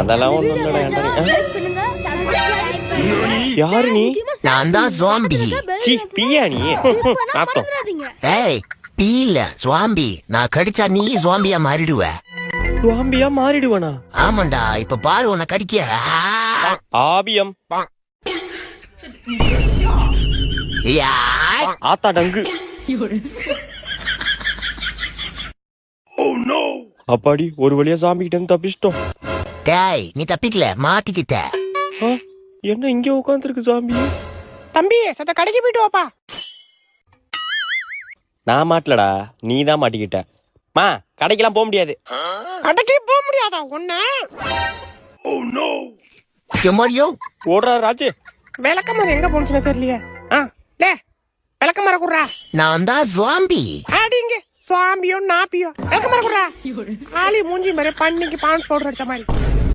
அதெல்லாம் ஒண்ணும் இல்லடா. யாரு நீ? நான் தான் ஜாம்பி. சீ பியா நீ? ஆத்தம். ஏய் பீல ஜாம்பி. நான் கடிச்சா நீ ஜாம்பியா மாறிடுவ. ஜாம்பியா மாறிடுவனா? ஆமாண்டா, இப்ப பாரு உன்னை கடிக்க. ஆபியம். ஆத்தா டங்கு. அப்பாடி ஒரு வழியா ஜாம்பி கிட்ட தப்பிச்சிட்டோம். டேய் நீ தப்பிக்கல, மாட்டிக்கிட்ட. என்ன இங்க உட்காந்துருக்கு ஜாம்பி? தம்பி சத்த கடைக்கு போயிட்டு வாப்பா. நான் மாட்டலடா, நீ தான் மாட்டிக்கிட்ட. மா கடைக்கெல்லாம் போக முடியாது. கடைக்கு போக முடியாதா ஒண்ணு? எம்மாடியோ ஓடுறா ராஜு. விளக்கமாறு எங்க போனுச்சுன்னு தெரியலையே. லே விளக்கமாற குடுறா. நான் தான் ஜாம்பி. அடிங்க சுவாம்பியோ நாப்பியோ விளக்கமாற குடுறா. ஆளி மூஞ்சி மாதிரி பண்ணிக்கு பான்ஸ் பவுடர் அடிச்ச மாதிரி.